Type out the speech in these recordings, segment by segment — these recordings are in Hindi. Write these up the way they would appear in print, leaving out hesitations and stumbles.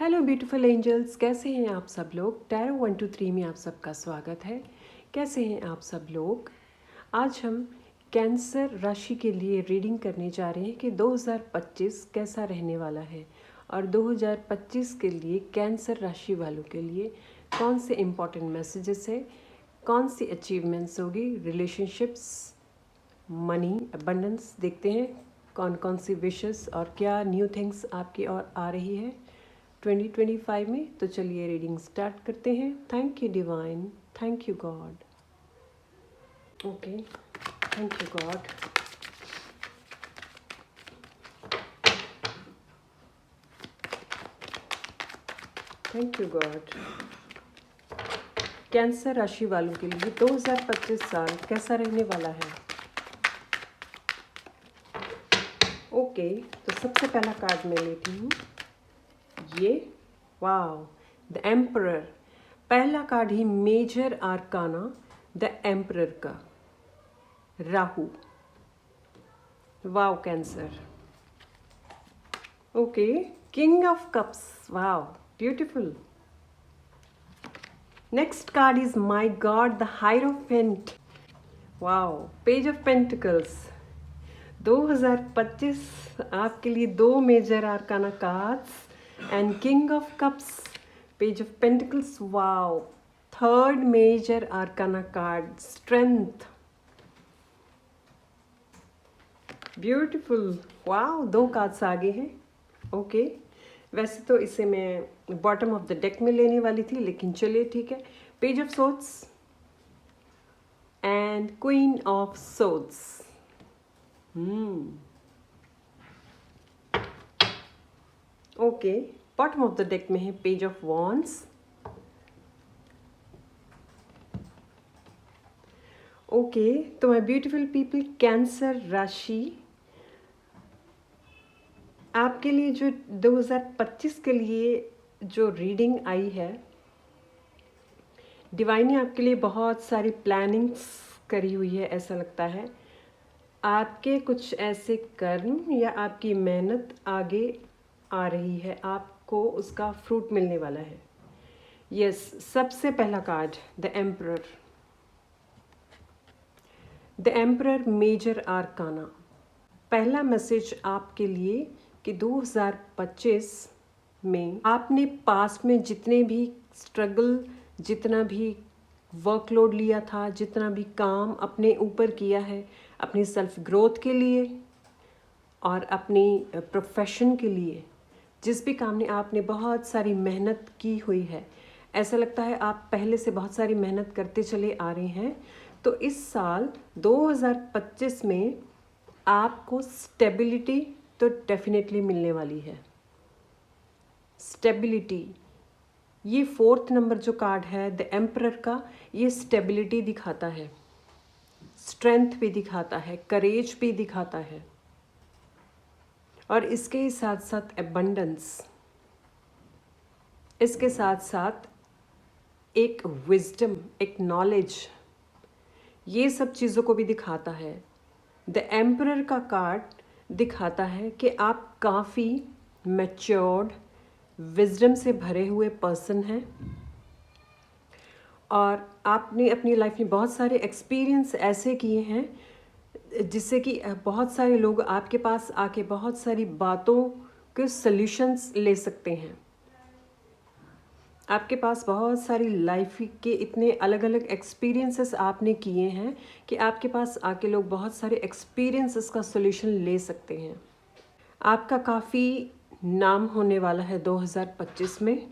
हेलो ब्यूटीफुल एंजल्स, कैसे हैं आप सब लोग। टैरो 123 में आप सबका स्वागत है। कैसे हैं आप सब लोग। आज हम कैंसर राशि के लिए रीडिंग करने जा रहे हैं कि 2025 कैसा रहने वाला है और 2025 के लिए कैंसर राशि वालों के लिए कौन से इम्पॉर्टेंट मैसेजेस है, कौन सी अचीवमेंट्स होगी, रिलेशनशिप्स, मनी, अबंडेंस। देखते हैं कौन कौन सी विशेस और क्या न्यू थिंग्स आपकी ओर आ रही है 2025 में। तो चलिए रीडिंग स्टार्ट करते हैं। Thank you divine, thank you God. Okay, thank you God. Thank you God. Cancer राशि वालों के लिए 2025 साल कैसा रहने वाला है। ओके, तो सबसे पहला कार्ड मैं लेती हूँ ये। Wow, the emperor. पहला कार्ड ही मेजर आर्काना द एम्परर का, Rahu. Wow cancer. Okay, king of cups. Wow, beautiful. Next card is my god the hierophant. Wow, page of pentacles. 2025 आपके लिए दो major arcana cards and king of cups, page of pentacles. Wow, third major arcana card, strength. Beautiful. Wow, दो कार्ड्स आगे हैं। ओके, वैसे तो इसे मैं बॉटम ऑफ द डेक में लेने वाली थी, लेकिन चलिए ठीक है। Page of swords and queen of swords. Okay, bottom of the deck में है पेज ऑफ वॉन्ड्स। ओके, तो माय ब्यूटीफुल पीपल, कैंसर राशि आपके लिए जो 2025 के लिए जो रीडिंग आई है, डिवाइन ने आपके लिए बहुत सारी प्लानिंग्स करी हुई है। ऐसा लगता है आपके कुछ ऐसे कर्म या आपकी मेहनत आगे आ रही है, आपको उसका फ्रूट मिलने वाला है। यस, सबसे पहला card the Emperor. The Emperor major arcana. पहला मैसेज आपके लिए कि 2025 में आपने पास्ट में जितने भी स्ट्रगल, जितना भी वर्कलोड लिया था, जितना भी काम अपने ऊपर किया है अपनी सेल्फ ग्रोथ के लिए और अपनी प्रोफेशन के लिए, जिस भी काम ने आपने बहुत सारी मेहनत की हुई है, ऐसा लगता है आप पहले से बहुत सारी मेहनत करते चले आ रहे हैं। तो इस साल 2025 में आपको स्टेबिलिटी तो डेफिनेटली मिलने वाली है। स्टेबिलिटी, ये फोर्थ नंबर जो कार्ड है द एम्परर का, ये स्टेबिलिटी दिखाता है, स्ट्रेंथ भी दिखाता है, करेज भी दिखाता है, और इसके साथ साथ एबंडेंस, इसके साथ साथ एक विजडम, एक नॉलेज, ये सब चीज़ों को भी दिखाता है। द एम्परर का कार्ड दिखाता है कि आप काफ़ी मैच्योर्ड, विजडम से भरे हुए पर्सन हैं और आपने अपनी लाइफ में बहुत सारे एक्सपीरियंस ऐसे किए हैं जिससे कि बहुत सारे लोग आपके पास आके बहुत सारी बातों के सल्यूशंस ले सकते हैं। आपके पास बहुत सारी लाइफ के इतने अलग अलग एक्सपीरियंसेस आपने किए हैं कि आपके पास आके लोग बहुत सारे एक्सपीरियंसेस का सॉल्यूशन ले सकते हैं। आपका काफ़ी नाम होने वाला है 2025 में,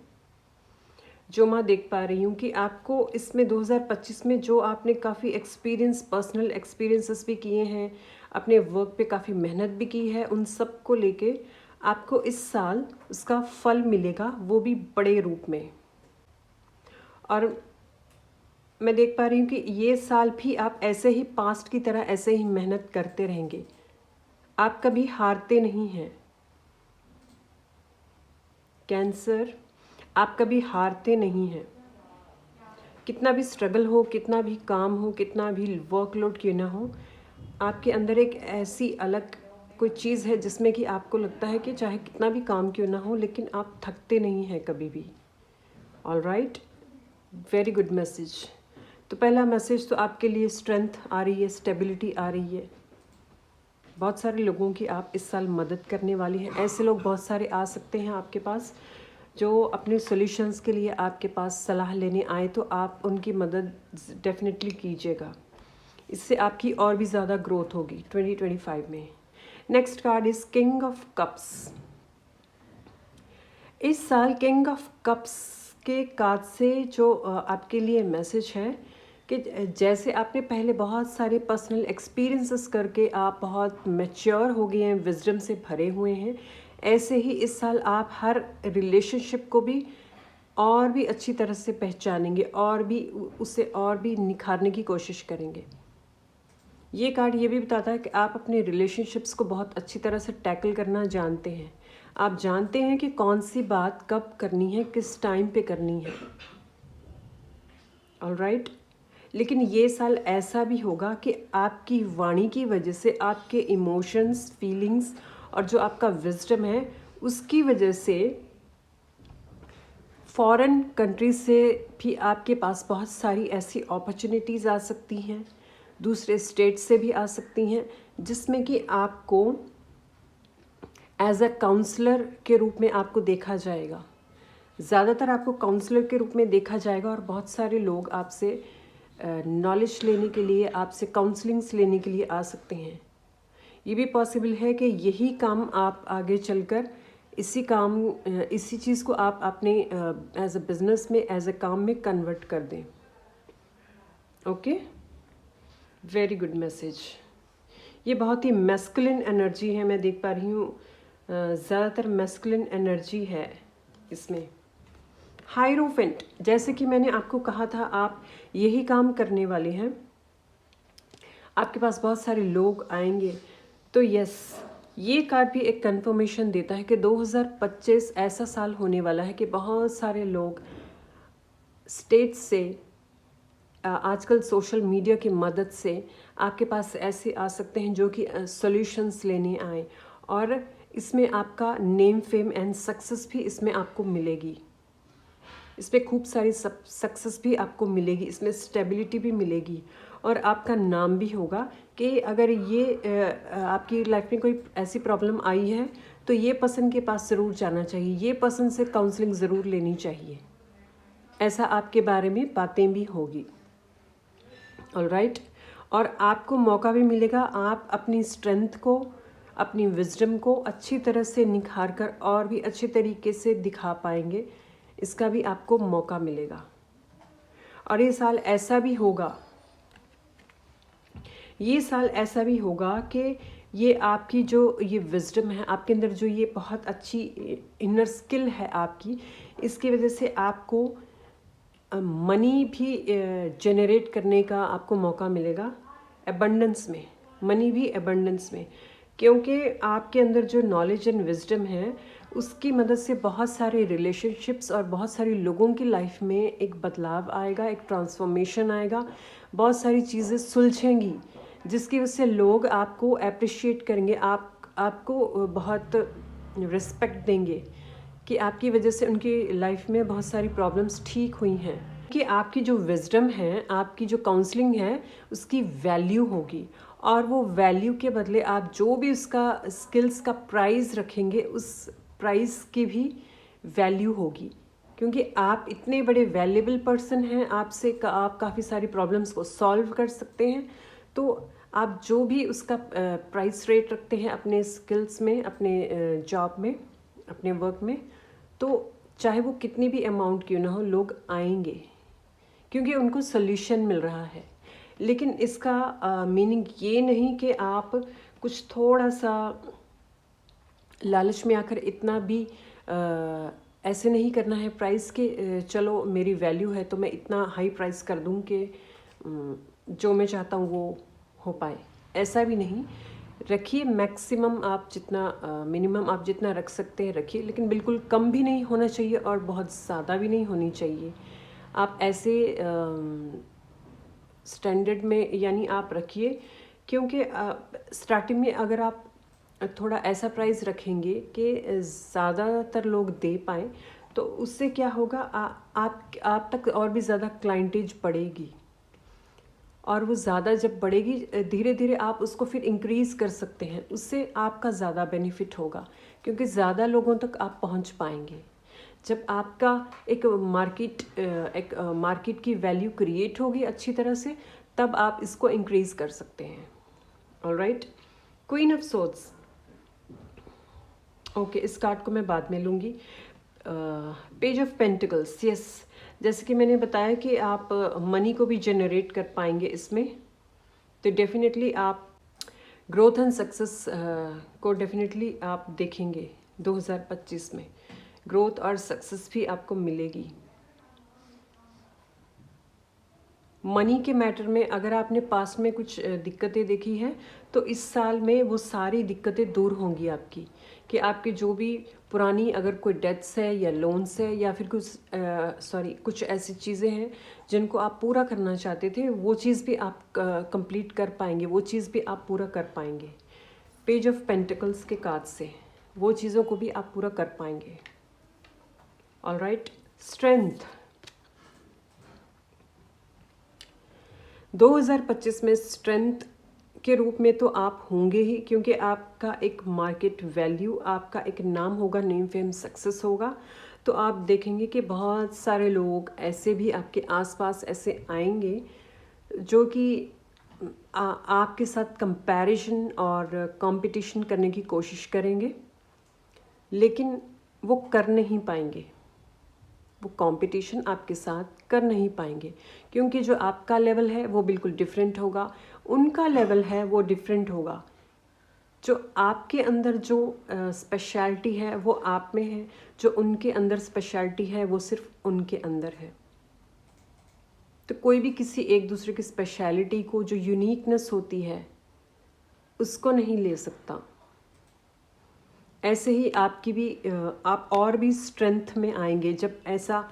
जो मैं देख पा रही हूँ कि आपको इसमें 2025 में जो आपने काफ़ी एक्सपीरियंस, पर्सनल एक्सपीरियंसेस भी किए हैं, अपने वर्क पे काफ़ी मेहनत भी की है, उन सब को लेके आपको इस साल उसका फल मिलेगा, वो भी बड़े रूप में। और मैं देख पा रही हूँ कि ये साल भी आप ऐसे ही पास्ट की तरह ऐसे ही मेहनत करते रहेंगे, आप कभी हारते नहीं हैं। कैंसर, आप कभी हारते नहीं हैं। कितना भी स्ट्रगल हो, कितना भी काम हो, कितना भी वर्कलोड क्यों ना हो, आपके अंदर एक ऐसी अलग कोई चीज़ है जिसमें कि आपको लगता है कि चाहे कितना भी काम क्यों ना हो लेकिन आप थकते नहीं हैं कभी भी। All right, very good message. तो पहला मैसेज तो आपके लिए स्ट्रेंथ आ रही है, स्टेबिलिटी आ रही है। बहुत सारे लोगों की आप इस साल मदद करने वाली हैं। ऐसे लोग बहुत सारे आ सकते हैं आपके पास जो अपने सॉल्यूशंस के लिए आपके पास सलाह लेने आए, तो आप उनकी मदद डेफिनेटली कीजिएगा। इससे आपकी और भी ज़्यादा ग्रोथ होगी 2025 में। Next card is king of cups. इस साल किंग ऑफ कप्स के कार्ड से जो आपके लिए मैसेज है कि जैसे आपने पहले बहुत सारे पर्सनल एक्सपीरियंसेस करके आप बहुत मैच्योर हो गए हैं, विजडम से भरे हुए हैं, ऐसे ही इस साल आप हर रिलेशनशिप को भी और भी अच्छी तरह से पहचानेंगे और भी उसे और भी निखारने की कोशिश करेंगे। ये कार्ड ये भी बताता है कि आप अपने रिलेशनशिप्स को बहुत अच्छी तरह से टैकल करना जानते हैं। आप जानते हैं कि कौन सी बात कब करनी है, किस टाइम पे करनी है। ऑल राइट, लेकिन ये साल ऐसा भी होगा कि आपकी वाणी की वजह से आपके इमोशंस, फीलिंग्स और जो आपका विजडम है उसकी वजह से फॉरेन कंट्री से भी आपके पास बहुत सारी ऐसी अपॉर्चुनिटीज़ आ सकती हैं, दूसरे स्टेट से भी आ सकती हैं, जिसमें कि आपको एज अ काउंसलर के रूप में आपको देखा जाएगा। ज़्यादातर आपको काउंसलर के रूप में देखा जाएगा और बहुत सारे लोग आपसे नॉलेज लेने के लिए, आपसे काउंसलिंग्स लेने के लिए आ सकते हैं। ये भी पॉसिबल है कि यही काम आप आगे चलकर इसी चीज़ को आप अपने एज अ बिजनेस में, एज अ काम में कन्वर्ट कर दें। Okay, very good message. ये बहुत ही मैस्कुलिन एनर्जी है, मैं देख पा रही हूँ ज़्यादातर मैस्कुलिन एनर्जी है इसमें। हायरोफेंट, जैसे कि मैंने आपको कहा था आप यही काम करने वाले हैं, आपके पास बहुत सारे लोग आएंगे। तो यस, ये कार्ड भी एक कंफर्मेशन देता है कि 2025 ऐसा साल होने वाला है कि बहुत सारे लोग स्टेट से आजकल सोशल मीडिया की मदद से आपके पास ऐसे आ सकते हैं जो कि सॉल्यूशंस लेने आए, और इसमें आपका नेम, फेम एंड सक्सेस भी इसमें आपको मिलेगी। इसमें खूब सारी सक्सेस भी आपको मिलेगी, इसमें स्टेबिलिटी भी मिलेगी और आपका नाम भी होगा कि अगर ये आपकी लाइफ में कोई ऐसी प्रॉब्लम आई है तो ये पर्सन के पास ज़रूर जाना चाहिए, ये पर्सन से काउंसलिंग ज़रूर लेनी चाहिए। ऐसा आपके बारे में बातें भी होगी। ऑल राइट, और आपको मौका भी मिलेगा, आप अपनी स्ट्रेंथ को, अपनी विजडम को अच्छी तरह से निखार कर और भी अच्छे तरीके से दिखा पाएंगे, इसका भी आपको मौका मिलेगा। और ये साल ऐसा भी होगा, ये साल ऐसा भी होगा कि ये आपकी जो ये विजडम है, आपके अंदर जो ये बहुत अच्छी इनर स्किल है आपकी, इसकी वजह से आपको मनी भी जनरेट करने का आपको मौका मिलेगा, एबंडेंस में, मनी भी एबंडेंस में, क्योंकि आपके अंदर जो नॉलेज एंड विजडम है उसकी मदद से बहुत सारे रिलेशनशिप्स और बहुत सारे लोगों की लाइफ में एक बदलाव आएगा, एक ट्रांसफॉर्मेशन आएगा, बहुत सारी चीज़ें सुलझेंगी जिसकी वजह से लोग आपको अप्रिशिएट करेंगे, आपको बहुत रिस्पेक्ट देंगे कि आपकी वजह से उनकी लाइफ में बहुत सारी प्रॉब्लम्स ठीक हुई हैं, कि आपकी जो विजडम है, आपकी जो काउंसलिंग है उसकी वैल्यू होगी, और वो वैल्यू के बदले आप जो भी उसका स्किल्स का प्राइस रखेंगे उस प्राइस की भी वैल्यू होगी, क्योंकि आप इतने बड़े वैल्यूएबल पर्सन हैं, आप काफ़ी सारी प्रॉब्लम्स को सॉल्व कर सकते हैं। तो आप जो भी उसका प्राइस रेट रखते हैं अपने स्किल्स में, अपने जॉब में, अपने वर्क में, तो चाहे वो कितनी भी अमाउंट क्यों ना हो, लोग आएंगे क्योंकि उनको सोल्यूशन मिल रहा है। लेकिन इसका मीनिंग ये नहीं कि आप कुछ थोड़ा सा लालच में आकर इतना भी ऐसे नहीं करना है प्राइस के चलो मेरी वैल्यू है तो मैं इतना हाई प्राइस कर दूं कि जो मैं चाहता हूँ वो हो पाए। ऐसा भी नहीं रखिए, मैक्सिमम आप जितना मिनिमम आप जितना रख सकते हैं रखिए, लेकिन बिल्कुल कम भी नहीं होना चाहिए और बहुत ज़्यादा भी नहीं होनी चाहिए। आप ऐसे स्टैंडर्ड में यानी आप रखिए, क्योंकि स्टार्टिंग में अगर आप थोड़ा ऐसा प्राइस रखेंगे कि ज़्यादातर लोग दे पाएँ, तो उससे क्या होगा, आप तक और भी ज़्यादा क्लाइंटेज बढ़ेगी, और वो ज़्यादा जब बढ़ेगी धीरे धीरे आप उसको फिर इंक्रीज़ कर सकते हैं, उससे आपका ज़्यादा बेनिफिट होगा, क्योंकि ज़्यादा लोगों तक आप पहुंच पाएंगे। जब आपका एक मार्केट की वैल्यू क्रिएट होगी अच्छी तरह से, तब आप इसको इंक्रीज़ कर सकते हैं। Alright, queen of swords. Okay, इस कार्ड को मैं बाद में लूँगी। पेज ऑफ पेंटिकल्स, यस, जैसे कि मैंने बताया कि आप मनी को भी जनरेट कर पाएंगे इसमें, तो डेफिनेटली आप ग्रोथ एंड सक्सेस को डेफिनेटली आप देखेंगे 2025 में। ग्रोथ और सक्सेस भी आपको मिलेगी। मनी के मैटर में अगर आपने पास्ट में कुछ दिक्कतें देखी हैं, तो इस साल में वो सारी दिक्कतें दूर होंगी आपकी, कि आपके जो भी पुरानी अगर कोई डेट्स है या लोन्स है या फिर कुछ ऐसी चीज़ें हैं जिनको आप पूरा करना चाहते थे, वो चीज़ भी आप कंप्लीट कर पाएंगे, वो चीज़ भी आप पूरा कर पाएंगे। पेज ऑफ पेंटिकल्स के कार्ड से वो चीज़ों को भी आप पूरा कर पाएंगे। Alright, strength. 2025 में स्ट्रेंथ के रूप में तो आप होंगे ही, क्योंकि आपका एक मार्केट वैल्यू, आपका एक नाम होगा, नेम फेम सक्सेस होगा। तो आप देखेंगे कि बहुत सारे लोग ऐसे भी आपके आसपास ऐसे आएंगे जो कि आपके साथ कंपैरिजन और कंपटीशन करने की कोशिश करेंगे, लेकिन वो कर नहीं पाएंगे, वो कंपटीशन आपके साथ कर नहीं पाएंगे, क्योंकि जो आपका लेवल है वो बिल्कुल डिफरेंट होगा, उनका लेवल है वो डिफरेंट होगा। जो आपके अंदर जो स्पेशलिटी है वो आप में है, जो उनके अंदर स्पेशलिटी है वो सिर्फ उनके अंदर है। तो कोई भी किसी एक दूसरे की स्पेशलिटी को, जो यूनिकनेस होती है, उसको नहीं ले सकता। ऐसे ही आपकी भी आप और भी स्ट्रेंथ में आएंगे। जब ऐसा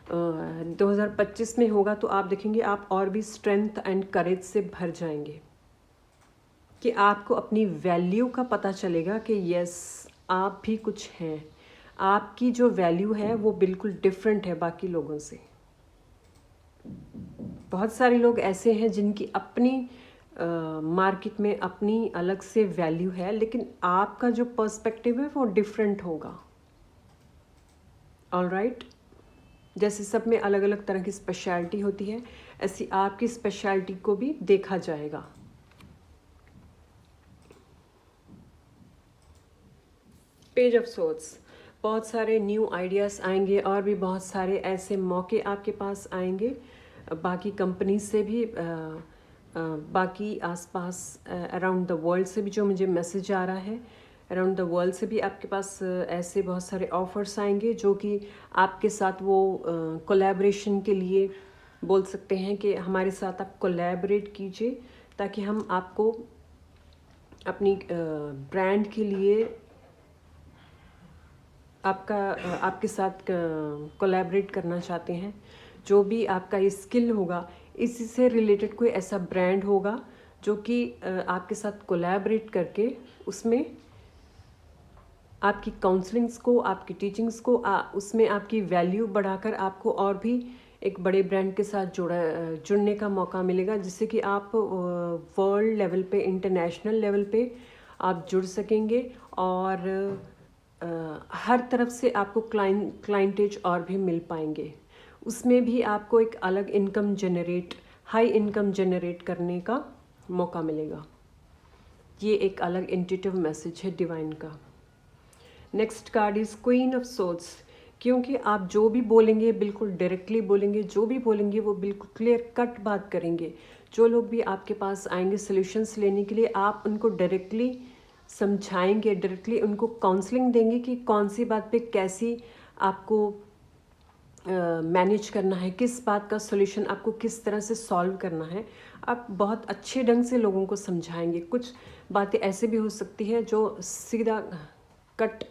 2025 में होगा तो आप देखेंगे आप और भी स्ट्रेंथ एंड करेज से भर जाएंगे, कि आपको अपनी वैल्यू का पता चलेगा कि यस, आप भी कुछ हैं, आपकी जो वैल्यू है वो बिल्कुल डिफरेंट है बाकी लोगों से। बहुत सारे लोग ऐसे हैं जिनकी अपनी मार्केट में अपनी अलग से वैल्यू है, लेकिन आपका जो पर्सपेक्टिव है वो डिफरेंट होगा। ऑलराइट, जैसे सब में अलग अलग तरह की स्पेशलिटी होती है, ऐसी आपकी स्पेशलिटी को भी देखा जाएगा। पेज ऑफ सोर्ड्स, बहुत सारे न्यू आइडियाज़ आएंगे और भी बहुत सारे ऐसे मौके आपके पास आएंगे, बाकी कंपनी से भी, बाकी आसपास अराउंड द वर्ल्ड से भी जो मुझे मैसेज आ रहा है, अराउंड द वर्ल्ड से भी आपके पास ऐसे बहुत सारे ऑफर्स आएंगे जो कि आपके साथ वो कोलैबोरेशन के लिए बोल सकते हैं कि हमारे साथ आप कोलैबोरेट कीजिए, ताकि हम आपको अपनी ब्रांड के लिए आपके साथ कोलैबोरेट करना चाहते हैं। जो भी आपका ये स्किल होगा, इसी से रिलेटेड कोई ऐसा ब्रांड होगा जो कि आपके साथ कोलैबोरेट करके उसमें आपकी काउंसलिंग्स को, आपकी टीचिंग्स को, उसमें आपकी वैल्यू बढ़ाकर आपको और भी एक बड़े ब्रांड के साथ जुड़ने का मौका मिलेगा, जिससे कि आप वर्ल्ड लेवल पे, इंटरनेशनल लेवल पे आप जुड़ सकेंगे, और हर तरफ से आपको क्लाइंटेज और भी मिल पाएंगे। उसमें भी आपको एक अलग इनकम हाई इनकम जनरेट करने का मौका मिलेगा। ये एक अलग इंट्यूटिव मैसेज है डिवाइन का। Next card is queen of swords, क्योंकि आप जो भी बोलेंगे बिल्कुल डायरेक्टली बोलेंगे, जो भी बोलेंगे वो बिल्कुल क्लियर कट बात करेंगे। जो लोग भी आपके पास आएंगे सोल्यूशंस लेने के लिए, आप उनको डायरेक्टली समझाएंगे, डायरेक्टली उनको काउंसलिंग देंगे कि कौन सी बात पे कैसी आपको मैनेज करना है, किस बात का सॉल्यूशन आपको किस तरह से सॉल्व करना है। आप बहुत अच्छे ढंग से लोगों को समझाएंगे। कुछ बातें ऐसे भी हो सकती है जो सीधा कट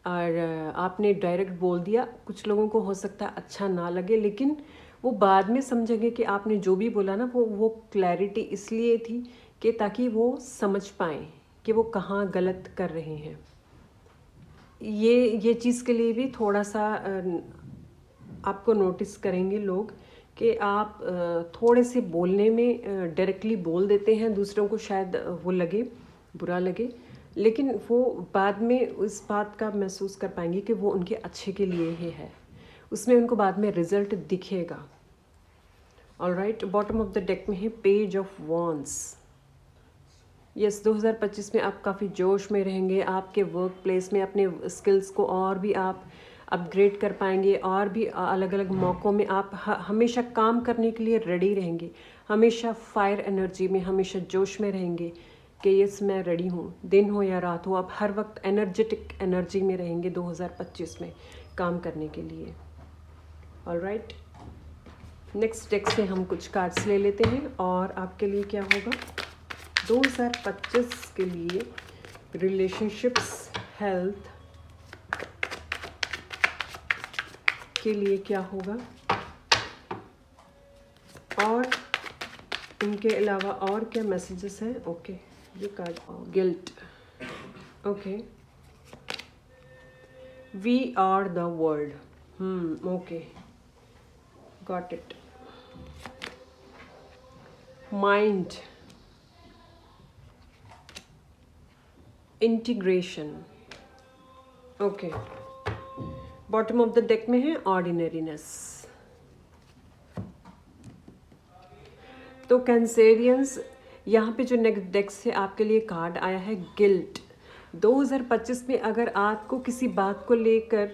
और आपने डायरेक्ट बोल दिया, कुछ लोगों को हो सकता है अच्छा ना लगे, लेकिन वो बाद में समझेंगे कि आपने जो भी बोला ना वो क्लैरिटी इसलिए थी कि ताकि वो समझ पाएँ कि वो कहाँ गलत कर रहे हैं। ये चीज़ के लिए भी थोड़ा सा आपको नोटिस करेंगे लोग कि आप थोड़े से बोलने में डायरेक्टली बोल देते हैं, दूसरों को शायद वो लगे, बुरा लगे, लेकिन वो बाद में उस बात का महसूस कर पाएंगे कि वो उनके अच्छे के लिए ही है, उसमें उनको बाद में रिजल्ट दिखेगा। Alright, bottom of the deck में है पेज ऑफ वॉन्ड्स। यस, 2025 में आप काफ़ी जोश में रहेंगे, आपके वर्क प्लेस में अपने स्किल्स को और भी आप अपग्रेड कर पाएंगे, और भी अलग अलग मौक़ों में आप हमेशा काम करने के लिए रेडी रहेंगे, हमेशा फायर एनर्जी में, हमेशा जोश में रहेंगे कि यस मैं रेडी हूँ, दिन हो या रात हो, आप हर वक्त एनर्जेटिक एनर्जी में रहेंगे 2025 में काम करने के लिए। ऑलराइट, नेक्स्ट डेक से हम कुछ कार्ड्स ले लेते हैं और आपके लिए क्या होगा 2025 के लिए रिलेशनशिप्स, हेल्थ के लिए क्या होगा, और इनके अलावा और क्या मैसेजेस हैं। ओके, ये card guilt. Okay, we are the world. Okay, got it. Mind, integration. Okay, bottom of the deck में है ऑर्डिनरीनेस। तो कैंसेरियंस, यहाँ पे जो नेक्स्ट डेक से आपके लिए कार्ड आया है गिल्ट। 2025 में अगर आपको किसी बात को लेकर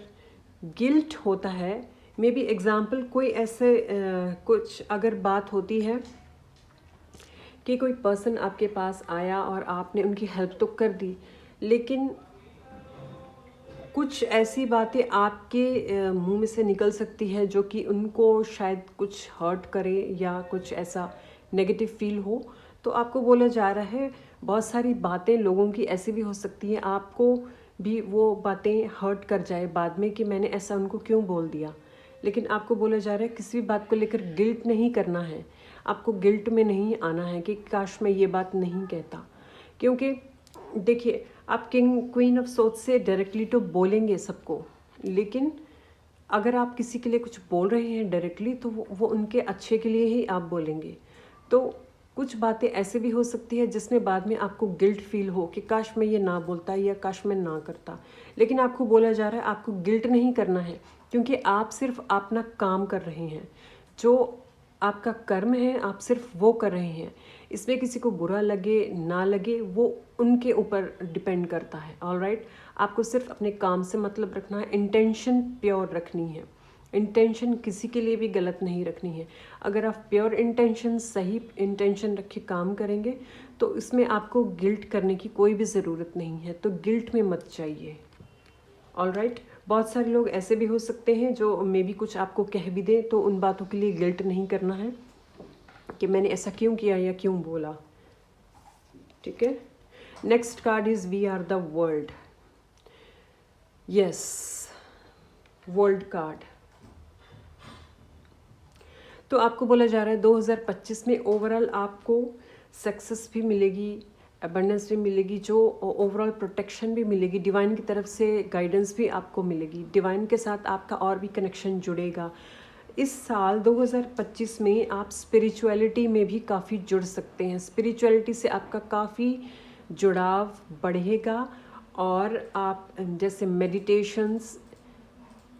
गिल्ट होता है, मे बी एग्जाम्पल कोई ऐसे कुछ अगर बात होती है कि कोई पर्सन आपके पास आया और आपने उनकी हेल्प तो कर दी, लेकिन कुछ ऐसी बातें आपके मुंह में से निकल सकती है जो कि उनको शायद कुछ हर्ट करे या कुछ ऐसा नेगेटिव फील हो, तो आपको बोला जा रहा है बहुत सारी बातें लोगों की ऐसी भी हो सकती हैं, आपको भी वो बातें हर्ट कर जाए बाद में कि मैंने ऐसा उनको क्यों बोल दिया। लेकिन आपको बोला जा रहा है किसी भी बात को लेकर गिल्ट नहीं करना है, आपको गिल्ट में नहीं आना है कि काश मैं ये बात नहीं कहता। क्योंकि देखिए, आप किंग क्वीन ऑफ सोच से डायरेक्टली तो बोलेंगे सबको, लेकिन अगर आप किसी के लिए कुछ बोल रहे हैं डायरेक्टली तो वो उनके अच्छे के लिए ही आप बोलेंगे। तो कुछ बातें ऐसे भी हो सकती है जिसमें बाद में आपको गिल्ट फील हो कि काश मैं ये ना बोलता या काश मैं ना करता, लेकिन आपको बोला जा रहा है आपको गिल्ट नहीं करना है, क्योंकि आप सिर्फ अपना काम कर रहे हैं, जो आपका कर्म है आप सिर्फ वो कर रहे हैं। इसमें किसी को बुरा लगे ना लगे वो उनके ऊपर डिपेंड करता है। ऑलराइट, आपको सिर्फ अपने काम से मतलब रखना है, इंटेंशन प्योर रखनी है, इंटेंशन किसी के लिए भी गलत नहीं रखनी है। अगर आप प्योर इंटेंशन, सही इंटेंशन रख के काम करेंगे तो इसमें आपको गिल्ट करने की कोई भी ज़रूरत नहीं है, तो गिल्ट में मत जाइए। ऑलराइट, बहुत सारे लोग ऐसे भी हो सकते हैं जो मे बी कुछ आपको कह भी दें, तो उन बातों के लिए गिल्ट नहीं करना है कि मैंने ऐसा क्यों किया या क्यों बोला। ठीक है, next card is we are the world. Yes, world card. तो आपको बोला जा रहा है 2025 में ओवरऑल आपको सक्सेस भी मिलेगी, अबंडेंस भी मिलेगी, जो ओवरऑल प्रोटेक्शन भी मिलेगी, डिवाइन की तरफ से गाइडेंस भी आपको मिलेगी, डिवाइन के साथ आपका और भी कनेक्शन जुड़ेगा। इस साल 2025 में आप स्पिरिचुअलिटी में भी काफ़ी जुड़ सकते हैं, स्पिरिचुअलिटी से आपका काफ़ी जुड़ाव बढ़ेगा, और आप जैसे मेडिटेशंस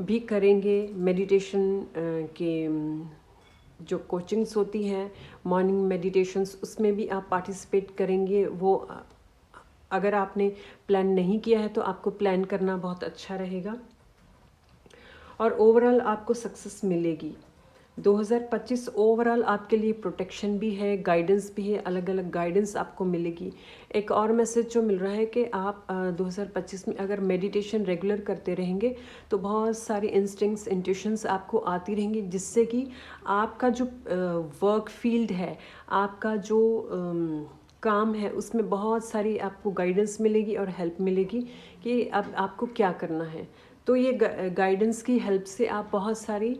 भी करेंगे, मेडिटेशन के जो कोचिंग्स होती हैं, मॉर्निंग मेडिटेशंस, उसमें भी आप पार्टिसिपेट करेंगे। वो अगर आपने प्लान नहीं किया है तो आपको प्लान करना बहुत अच्छा रहेगा, और ओवरऑल आपको सक्सेस मिलेगी। 2025 ओवरऑल आपके लिए प्रोटेक्शन भी है, गाइडेंस भी है, अलग अलग गाइडेंस आपको मिलेगी। एक और मैसेज जो मिल रहा है कि आप 2025 में अगर मेडिटेशन रेगुलर करते रहेंगे तो बहुत सारी इंस्टिंक्ट्स, इंट्यूशंस आपको आती रहेंगी, जिससे कि आपका जो वर्क फील्ड है, आपका जो काम है, उसमें बहुत सारी आपको गाइडेंस मिलेगी और हेल्प मिलेगी कि अब आपको क्या करना है। तो ये गाइडेंस की हेल्प से आप बहुत सारी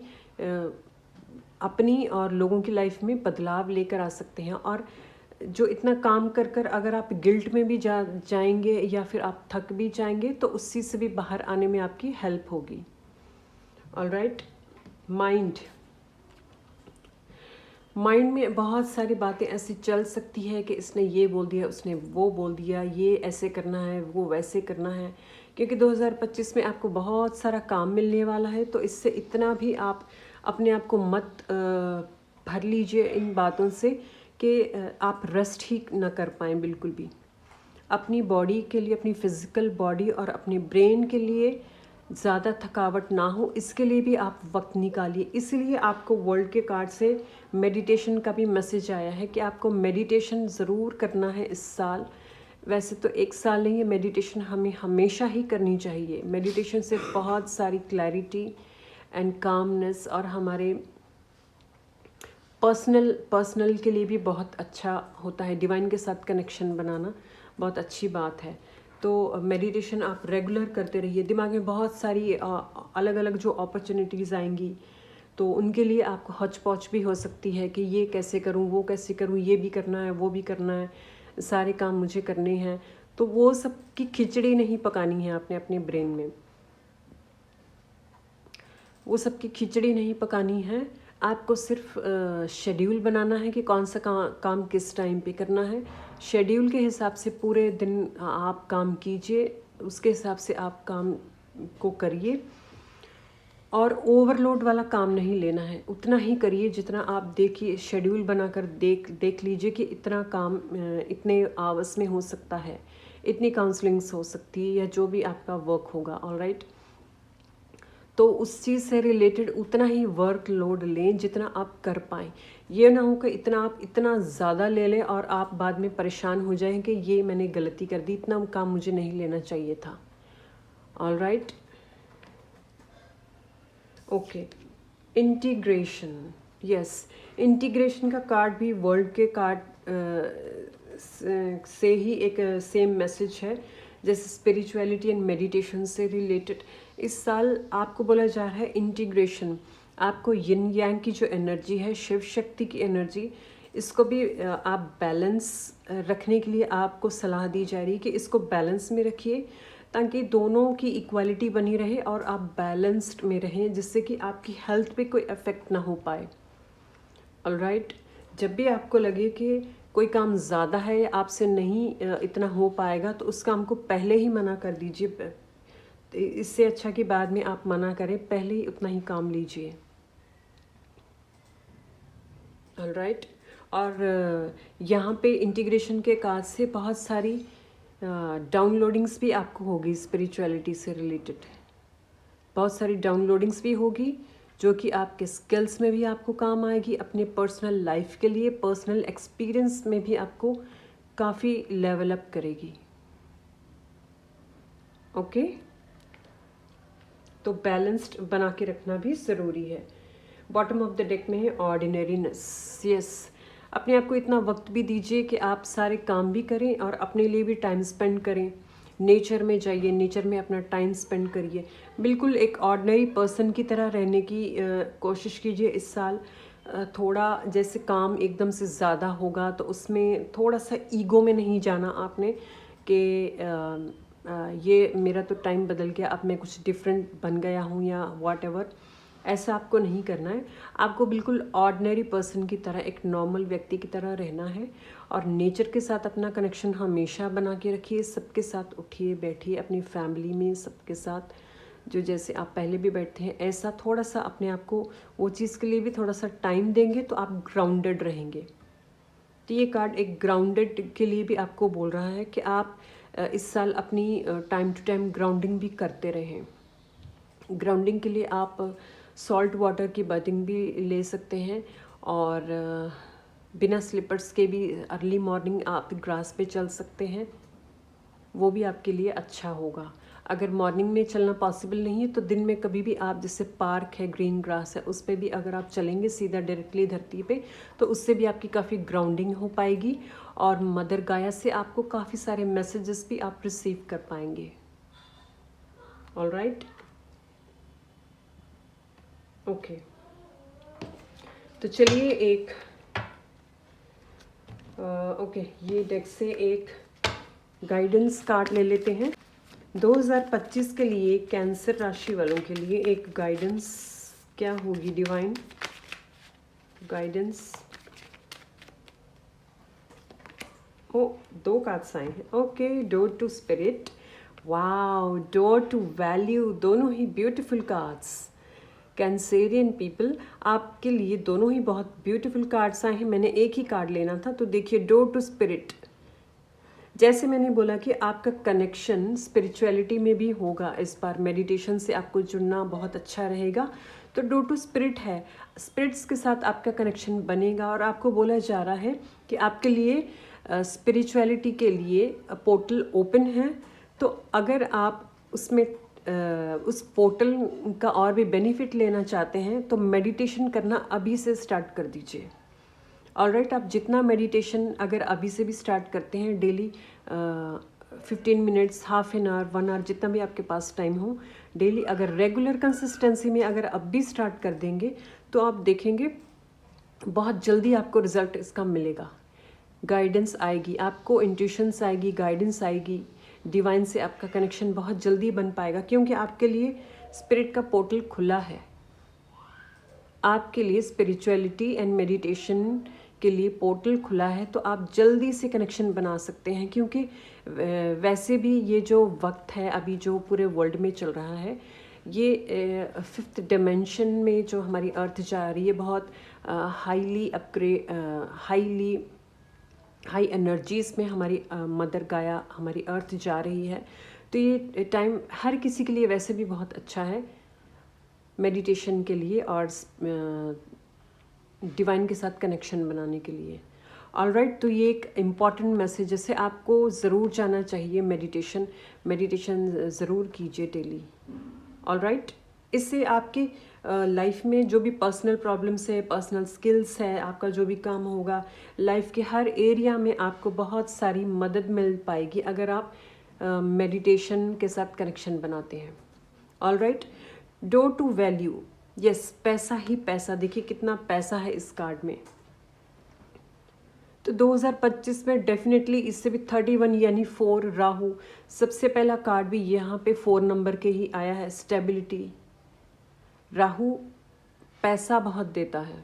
अपनी और लोगों की लाइफ में बदलाव लेकर आ सकते हैं, और जो इतना काम कर कर अगर आप गिल्ट में भी जाएंगे या फिर आप थक भी जाएंगे तो उस चीज़ से भी बाहर आने में आपकी हेल्प होगी। ऑलराइट, माइंड में बहुत सारी बातें ऐसी चल सकती है कि इसने ये बोल दिया, उसने वो बोल दिया, ये ऐसे करना है, वो वैसे करना है, क्योंकि 2025 में आपको बहुत सारा काम मिलने वाला है। तो इससे इतना भी आप अपने आप को मत भर लीजिए इन बातों से कि आप रेस्ट ही ना कर पाएँ बिल्कुल भी। अपनी बॉडी के लिए, अपनी फिज़िकल बॉडी और अपने ब्रेन के लिए ज़्यादा थकावट ना हो, इसके लिए भी आप वक्त निकालिए। इसलिए आपको वर्ल्ड के कार्ड से मेडिटेशन का भी मैसेज आया है कि आपको मेडिटेशन ज़रूर करना है इस साल। वैसे तो एक साल नहीं है, मेडिटेशन हमें हमेशा ही करनी चाहिए। मेडिटेशन से बहुत सारी क्लैरिटी एंड कामनेस और हमारे पर्सनल के लिए भी बहुत अच्छा होता है। डिवाइन के साथ कनेक्शन बनाना बहुत अच्छी बात है। तो मेडिटेशन आप रेगुलर करते रहिए। दिमाग में बहुत सारी अलग अलग जो अपॉर्चुनिटीज़ आएंगी तो उनके लिए आपको हौच-पौच भी हो सकती है कि ये कैसे करूँ, वो कैसे करूँ, ये भी करना है, वो भी करना है, सारे काम मुझे करने हैं। तो वो सब की खिचड़ी नहीं पकानी है आपने अपने ब्रेन में, वो सब की खिचड़ी नहीं पकानी है। आपको सिर्फ शेड्यूल बनाना है कि कौन सा काम किस टाइम पे करना है। शेड्यूल के हिसाब से पूरे दिन आप काम कीजिए, उसके हिसाब से आप काम को करिए और ओवरलोड वाला काम नहीं लेना है। उतना ही करिए जितना आप देखिए, शेड्यूल बनाकर देख लीजिए कि इतना काम इतने आवर्स में हो सकता है, इतनी काउंसलिंग्स हो सकती है या जो भी आपका वर्क होगा। ऑलराइट, तो उस चीज़ से रिलेटेड उतना ही वर्क लोड लें जितना आप कर पाएँ। ये ना हो कि आप इतना ज़्यादा ले लें और आप बाद में परेशान हो जाएं कि ये मैंने गलती कर दी, इतना काम मुझे नहीं लेना चाहिए था। Alright, okay, integration, yes, integration का कार्ड भी वर्ल्ड के कार्ड से ही एक सेम मैसेज है, जैसे स्पिरिचुअलिटी एंड मेडिटेशन से रिलेटेड। इस साल आपको बोला जा रहा है इंटीग्रेशन। आपको यिन यांग की जो एनर्जी है, शिव शक्ति की एनर्जी, इसको भी आप बैलेंस रखने के लिए आपको सलाह दी जा रही है कि इसको बैलेंस में रखिए ताकि दोनों की इक्वालिटी बनी रहे और आप बैलेंस्ड में रहें, जिससे कि आपकी हेल्थ पे कोई इफ़ेक्ट ना हो पाए। ऑलराइट, जब भी आपको लगे कि कोई काम ज़्यादा है या आपसे नहीं इतना हो पाएगा तो उस काम को पहले ही मना कर दीजिए। इससे अच्छा कि बाद में आप मना करें, पहले ही उतना ही काम लीजिए। ऑलराइट, और यहाँ पे इंटीग्रेशन के कार्ड से बहुत सारी डाउनलोडिंग्स भी आपको होगी स्पिरिचुअलिटी से रिलेटेड। बहुत सारी डाउनलोडिंग्स भी होगी जो कि आपके स्किल्स में भी आपको काम आएगी, अपने पर्सनल लाइफ के लिए, पर्सनल एक्सपीरियंस में भी आपको काफ़ी लेवल अप करेगी। ओके, तो बैलेंस्ड बना के रखना भी ज़रूरी है। बॉटम ऑफ द डेक में है ऑर्डिनरीनेस। यस, अपने आप को इतना वक्त भी दीजिए कि आप सारे काम भी करें और अपने लिए भी टाइम स्पेंड करें। नेचर में जाइए, नेचर में अपना टाइम स्पेंड करिए। बिल्कुल एक ऑर्डिनरी पर्सन की तरह रहने की कोशिश कीजिए इस साल। थोड़ा जैसे काम एकदम से ज़्यादा होगा तो उसमें थोड़ा सा ईगो में नहीं जाना आपने कि ये मेरा तो टाइम बदल गया, अब मैं कुछ डिफरेंट बन गया हूँ या वॉट एवर। ऐसा आपको नहीं करना है। आपको बिल्कुल ऑर्डिनरी पर्सन की तरह, एक नॉर्मल व्यक्ति की तरह रहना है और नेचर के साथ अपना कनेक्शन हमेशा बना के रखिए। सबके साथ उठिए बैठिए, अपनी फैमिली में सबके साथ जो जैसे आप पहले भी बैठते हैं, ऐसा थोड़ा सा अपने आप को वो चीज़ के लिए भी थोड़ा सा टाइम देंगे तो आप ग्राउंडेड रहेंगे। तो ये कार्ड एक ग्राउंडेड के लिए भी आपको बोल रहा है कि आप इस साल अपनी टाइम टू टाइम ग्राउंडिंग भी करते रहें। ग्राउंडिंग के लिए आप सॉल्ट वाटर की बाथिंग भी ले सकते हैं और बिना स्लीपर्स के भी अर्ली मॉर्निंग आप ग्रास पे चल सकते हैं, वो भी आपके लिए अच्छा होगा। अगर मॉर्निंग में चलना पॉसिबल नहीं है तो दिन में कभी भी आप, जैसे पार्क है, ग्रीन ग्रास है, उस पर भी अगर आप चलेंगे सीधा डायरेक्टली धरती पे तो उससे भी आपकी काफ़ी ग्राउंडिंग हो पाएगी और मदर गाया से आपको काफ़ी सारे मैसेजेस भी आप रिसीव कर पाएंगे। ऑलराइट, ओके, तो चलिए एक ओके, ये डेक से एक गाइडेंस कार्ड ले लेते हैं 2025 के लिए कैंसर राशि वालों के लिए। एक गाइडेंस क्या होगी, डिवाइन गाइडेंस। ओ, 2 कार्ड्स आए हैं। Okay, door to spirit, wow, door to value, दोनों ही ब्यूटीफुल कार्ड्स। कैंसेरियन पीपल, आपके लिए दोनों ही बहुत ब्यूटीफुल कार्ड्स आए हैं। मैंने एक ही कार्ड लेना था, तो देखिए डोर टू स्पिरिट। जैसे मैंने बोला कि आपका कनेक्शन स्पिरिचुअलिटी में भी होगा इस बार, मेडिटेशन से आपको जुड़ना बहुत अच्छा रहेगा। तो डोर टू स्पिरिट है, स्पिरिट्स के साथ आपका कनेक्शन बनेगा और आपको बोला जा रहा है कि आपके लिए स्पिरिचुअलिटी के लिए पोर्टल ओपन है। तो अगर आप उसमें उस पोर्टल का और भी बेनिफिट लेना चाहते हैं तो मेडिटेशन करना अभी से स्टार्ट कर दीजिए। ऑलराइट, आप जितना मेडिटेशन अगर अभी से भी स्टार्ट करते हैं daily 15 minutes, half an hour, 1 hour, जितना भी आपके पास टाइम हो डेली, अगर रेगुलर कंसिस्टेंसी में अगर अब भी स्टार्ट कर देंगे तो आप देखेंगे बहुत जल्दी आपको रिजल्ट इसका मिलेगा। गाइडेंस आएगी, आपको इंट्यूशंस आएगी, गाइडेंस आएगी, डिवाइन से आपका कनेक्शन बहुत जल्दी बन पाएगा, क्योंकि आपके लिए स्पिरिट का पोर्टल खुला है। आपके लिए स्पिरिचुअलिटी एंड मेडिटेशन के लिए पोर्टल खुला है, तो आप जल्दी से कनेक्शन बना सकते हैं। क्योंकि वैसे भी ये जो वक्त है अभी जो पूरे वर्ल्ड में चल रहा है, ये 5th डिमेंशन में जो हमारी अर्थ जा रही है, बहुत हाई एनर्जीज़ में हमारी मदर गाया, हमारी अर्थ जा रही है। तो ये टाइम हर किसी के लिए वैसे भी बहुत अच्छा है मेडिटेशन के लिए और डिवाइन के साथ कनेक्शन बनाने के लिए। ऑलराइट, तो ये एक इम्पॉर्टेंट मैसेज जैसे आपको ज़रूर जाना चाहिए। मेडिटेशन ज़रूर कीजिए डेली। ऑलराइट, इससे आपके लाइफ में जो भी पर्सनल प्रॉब्लम्स है, पर्सनल स्किल्स है, आपका जो भी काम होगा, लाइफ के हर एरिया में आपको बहुत सारी मदद मिल पाएगी अगर आप मेडिटेशन के साथ कनेक्शन बनाते हैं। Alright, door to value, yes, पैसा ही पैसा। देखिए कितना पैसा है इस कार्ड में। तो 2025 में डेफिनेटली इससे भी 31 यानी 4 राहु, सबसे पहला कार्ड भी यहाँ पे 4 नंबर के ही आया है, स्टेबिलिटी। राहु पैसा बहुत देता है।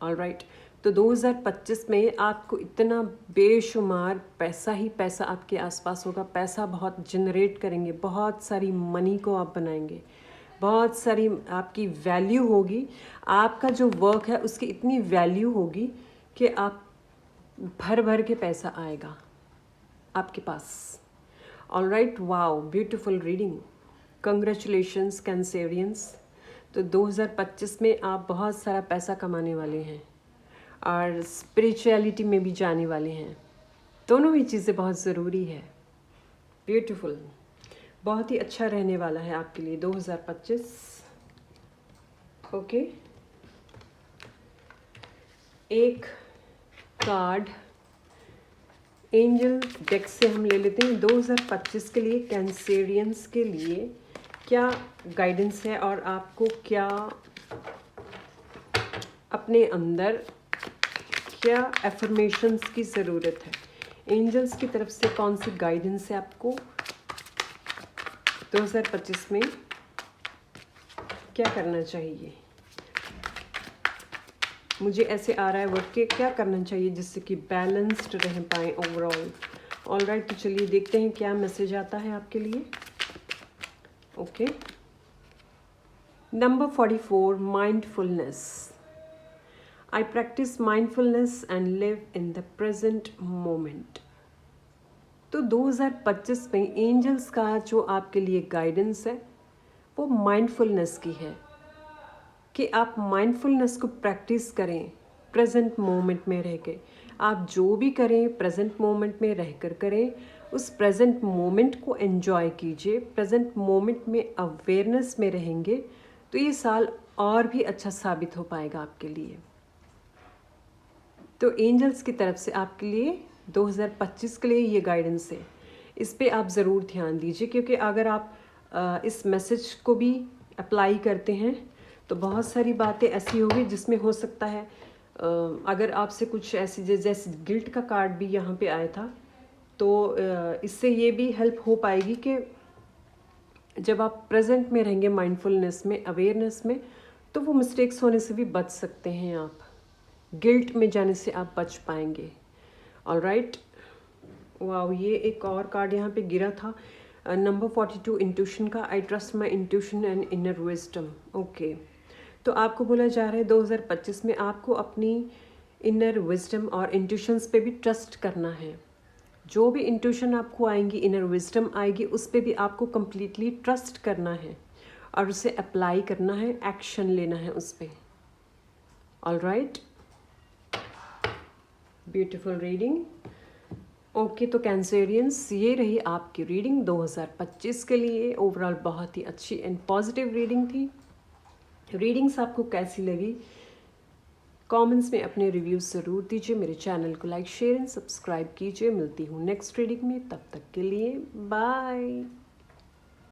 ऑलराइट, तो 2025 में आपको इतना बेशुमार पैसा ही पैसा आपके आसपास होगा। पैसा बहुत जनरेट करेंगे, बहुत सारी मनी को आप बनाएंगे, बहुत सारी आपकी वैल्यू होगी। आपका जो वर्क है उसकी इतनी वैल्यू होगी कि आप भर भर के पैसा आएगा आपके पास। All right, wow, beautiful reading, congratulations cancerians. तो 2025 में आप बहुत सारा पैसा कमाने वाले हैं और स्पिरिचुअलिटी में भी जाने वाले हैं। दोनों ही चीज़ें बहुत ज़रूरी है। ब्यूटीफुल, बहुत ही अच्छा रहने वाला है आपके लिए 2025। ओके, एक कार्ड एंजल डेक से हम ले लेते हैं 2025 के लिए कैंसेरियंस के लिए क्या गाइडेंस है और आपको क्या अपने अंदर क्या एफर्मेशंस की ज़रूरत है। एंजल्स की तरफ से कौन सी गाइडेंस है आपको 2025 में, क्या करना चाहिए। मुझे ऐसे आ रहा है वर्ड के क्या करना चाहिए जिससे कि बैलेंस्ड रह पाए ओवरऑल। ऑलराइट, तो चलिए देखते हैं क्या मैसेज आता है आपके लिए। Okay, number 44, mindfulness. I practice mindfulness and live in the present moment। तो 2025 में एंजल्स का जो आपके लिए गाइडेंस है वो माइंडफुलनेस की है कि आप माइंडफुलनेस को प्रैक्टिस करें प्रेजेंट मोमेंट में रह के। आप जो भी करें प्रेजेंट मोमेंट में रहकर करें, उस प्रेजेंट मोमेंट को एंजॉय कीजिए। प्रेजेंट मोमेंट में अवेयरनेस में रहेंगे तो ये साल और भी अच्छा साबित हो पाएगा आपके लिए। तो एंजल्स की तरफ से आपके लिए 2025 के लिए ये गाइडेंस है, इस पे आप ज़रूर ध्यान दीजिए। क्योंकि अगर आप इस मैसेज को भी अप्लाई करते हैं तो बहुत सारी बातें ऐसी होगी जिसमें हो सकता है अगर आपसे कुछ ऐसी जैसे गिल्ट का कार्ड भी यहाँ पे आया था, तो इससे ये भी हेल्प हो पाएगी कि जब आप प्रेजेंट में रहेंगे, माइंडफुलनेस में, अवेयरनेस में, तो वो मिस्टेक्स होने से भी बच सकते हैं। आप गिल्ट में जाने से आप बच पाएंगे। ऑलराइट, वाओ, ये एक और कार्ड यहाँ पे गिरा था, नंबर 42, इंट्यूशन का। I trust my intuition and inner wisdom. Okay, तो आपको बोला जा रहा है 2025 में आपको अपनी इनर विजडम और इंट्यूशंस पे भी ट्रस्ट करना है। जो भी इंट्यूशन आपको आएंगी, इनर विजडम आएगी, उस पर भी आपको कंप्लीटली ट्रस्ट करना है और उसे अप्लाई करना है, एक्शन लेना है उस पर। Alright, beautiful reading. ओके, तो कैंसरियंस, ये रही आपकी रीडिंग 2025 के लिए। ओवरऑल बहुत ही अच्छी एंड पॉजिटिव रीडिंग थी। रीडिंग्स आपको कैसी लगी कमेंट्स में अपने रिव्यूज ज़रूर दीजिए। मेरे चैनल को लाइक, शेयर एंड सब्सक्राइब कीजिए। मिलती हूँ नेक्स्ट रीडिंग में, तब तक के लिए बाय।